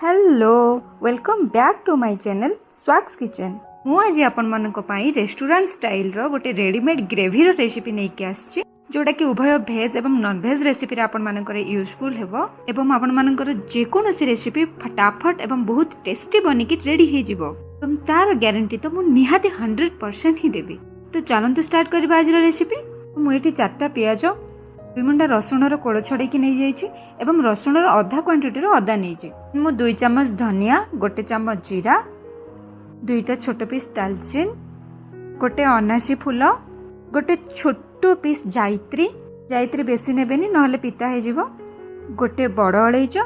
Hello welcome back to my channel स्वाक्स kitchen. मु आज आपण मानक पई रेस्टोरेंट स्टाइल रो गोटे रेडीमेड ग्रेवी रो रेसिपी नै के आछि जोटा कि उभय भेज एवं नॉन भेज रेसिपी रे आपण मानकर यूजफुल हेबो एवं आपण मानकर जे कोनोसी रेसिपी फटाफट एवं बहुत टेस्टी बनी कि रेडी हे जिवो एवं तार ग्यारंटी तो मु निहाती 100% ही देबी। तो चलंतु स्टार्ट करबा आज रो रेसिपी। मु एठी 4टा प्याज 2 मुंडा रसुण कोड़ छड़े नहीं जाइए एवं रसुण अधा क्वांटिटी अदा नहीं मु 2 चामच धनिया 1 चामच जीरा 2टा छोट पीस दालचीन गोटे अनासी फूल गोटे छोट पीस जायत्री जायत्री बेसी नेबेनी नहले पिता हे जिवो गोटे बड़ अलैच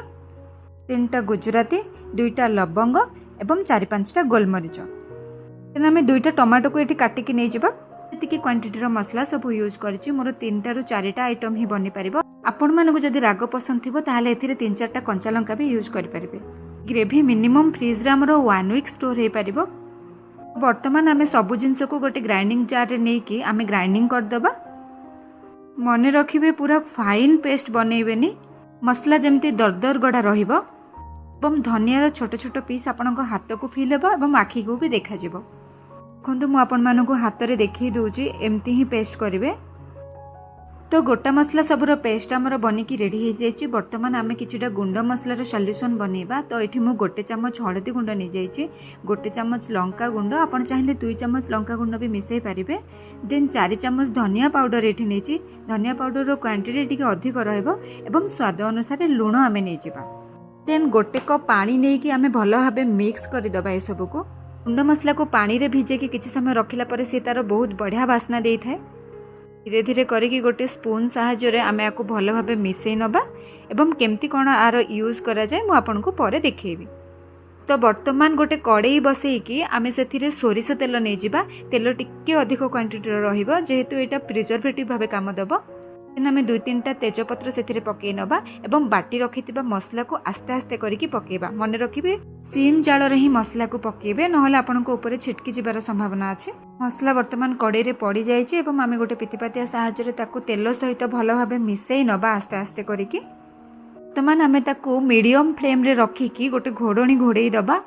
3टा गुजराती 2टा लवंग एवं 4-5टा गोलमरीच। तेना आम 2टा टमाटो को ये काटिकी नहीं जावा ये क्वांटिटी मसला सब यूज करी मोर 3टा ରୁ 4टा आइटम ही बनी पार। आपण मानक जदि राग पसंद थी ताहले एथिरे 3-4टा कंचा लंका भी यूज करि परिबे। ग्रेवी मिनिमम फ्रिज रे हमरो 1 वीक स्टोर हे परिबो। वर्तमान आमे सब जिंस को गोटे ग्राइंडिंग जार रे नै कि आमे ग्राइंडिंग कर दबा। मने रखिबे पूरा फाइन पेस्ट बनेबेनी मसला जेमती दरदर गडा रहिबो एवं धनिया रो छोट छोट पीस आपनक हाथ को फील हेबो एवं आखी को भी देखा जिवो। देखो मु आपण मानक हाथ में देखी दूची एमती ही पेस्ट करेंगे। तो गोटा मसला सबूर पेस्ट आमर बनिकी रेडी हो जाए। बर्तमान आम किछिटा गुंड मसलार सल्यूशन बनइबा। तो ये मुझे 1 चामच हलदी गुंड नहीं जाइए 1 चामच लंका गुंड आपन चाहिए 2 चामच लंका गुंड भी मिसई पारे। देन 4 चामच धनिया पाउडर ये नहीं धनिया पाउडर क्वांटिटी टी अधिक रहिबो एवं स्वाद अनुसार लुण आम नहीं जावा। देन 1 कप पानी नहीं कि आम भल भाव मिक्स करदे ये सबको। गुंड मसला को पानी रे भिजे कि किसी समय रखिला परे से तार बहुत बढ़िया बास्ना दे थाए। धीरे धीरे करिकी गोटे स्पून साहाय्य रे आमे आको भल भाबे मिसई नबा एवं केमती कोन आर यूज करा जाय मु आपन को परे देखैबी। तो वर्तमान गोटे कड़ाई बसई कि आमे सेथिरे सोरिष तेल नै जिबा। तेल टिके अधिक क्वांटिटी रहिबो जेहेतु एटा प्रिजर्वेटिव भाबे काम दबो। आम 2-3टा तेजपत्र से पकई नबा एवं बाटी रखिथिबा मसला को आस्ते आस्ते करिकी पकेबा। मन रखिबे सीम जाल रे ही मसला को पकेबे नहले आपन को ऊपर छिटकी जिबार संभावना अछि। मसला वर्तमान कड़ाई रे पड़ी जाइछि एवं आमे गोटे पितिपातिया सहायता रे ताको तेल सहित भल भाबे मिसई नबा आस्ते आस्ते करिकी। वर्तमान आमे ताको मीडियम फ्लेम रे रखिकी गोटे घोड़णी घोड़ेई दबा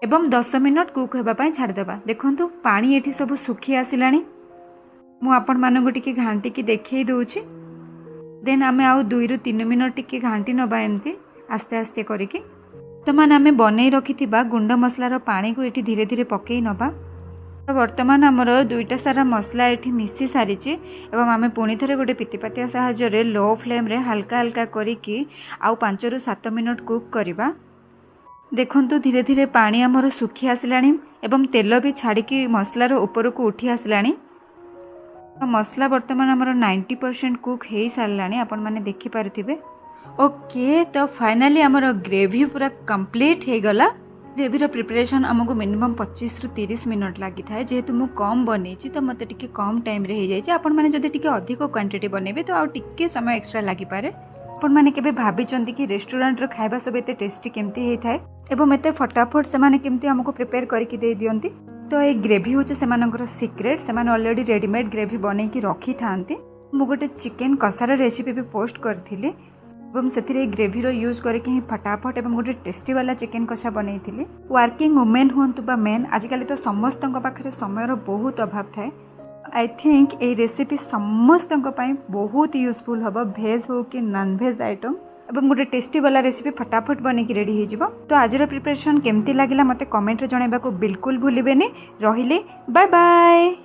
एवं 10 मिनट कुक हेबा पई छाड़ दबा। देखंतु पानी एठी सब सुखी आसिलानी। मु आपण मानक टिके घांटी की देखई दूची। देन आमे आउ 2-3 मिनट टिके घांटी नबा एमती आस्ते आस्ते करिकी। वर्तमान आमे बनई रखिथिबा गुंड मसलार पानी को एठी धीरे धीरे पकई नबा। तो वर्तमान आमर 2टा सारा मसला एठी मिसी सारिछि एवं आमे पुणी थरे गोटे पितिपातिया सहाय्य रे लो फ्लेम रे हल्का हल्का करिकी आउ 5-7 मिनट कुक करबा। देखंतु धीरे धीरे पानी आमर सुखी आसिलानी एवं तेल भी छाड़िकी मसलार ऊपर को उठी आसिलानी। तो मसला वर्तमान आमर 90% कुक हो सारे आपण मैंने देखिपे। ओके तो फाइनाली आमर ग्रेवी पूरा कंप्लीट हो गला। ग्रेवी प्रिपरेशन आमको मिनिमम 25-30 मिनट लगी था। जेहेतु मु कम बनी तो मत टिके कम टाइम रे हो जाए। आपण मैंने जदि टिके अधिक क्वांटिटी बनइबे तो आउ टिके समय एक्स्ट्रा लगी पारे। आपण मैंने केबे भाबिचंती कि रेस्टोरेंट रो खाइबा सब एते टेस्टी केमती हे थाए एवं एते फटाफट से माने केमती हमको प्रिपेयर करके दे दियंती। तो ये ग्रेवी हूँ से सिक्रेट से ऑलरेडी रेडीमेड ग्रेवी बन की रखी था। मु गोटे चिकेन कषार रेसिपी भी पोस्ट करी से ग्रेवी यूज करके ही फटाफट एवं गोटे टेस्टी वाला चिकेन कषा बनई थी। वर्किंग वुमेन हूँ बा मेन आजिकल तो समस्त पाखे समय बहुत अभाव थाए। आई थिंक ये रेसिपी समस्त बहुत यूजफुल हम भेज हो कि नॉन भेज आइटम एवं गोटे टेस्टी वाला रेसिपी फटाफट बनिकी रेडी हो। तो आज प्रिपरेशन केमती लगिला मते कमेंट रे जणाइबा को बिल्कुल भूलिबेनी। रहिले बाय बाय।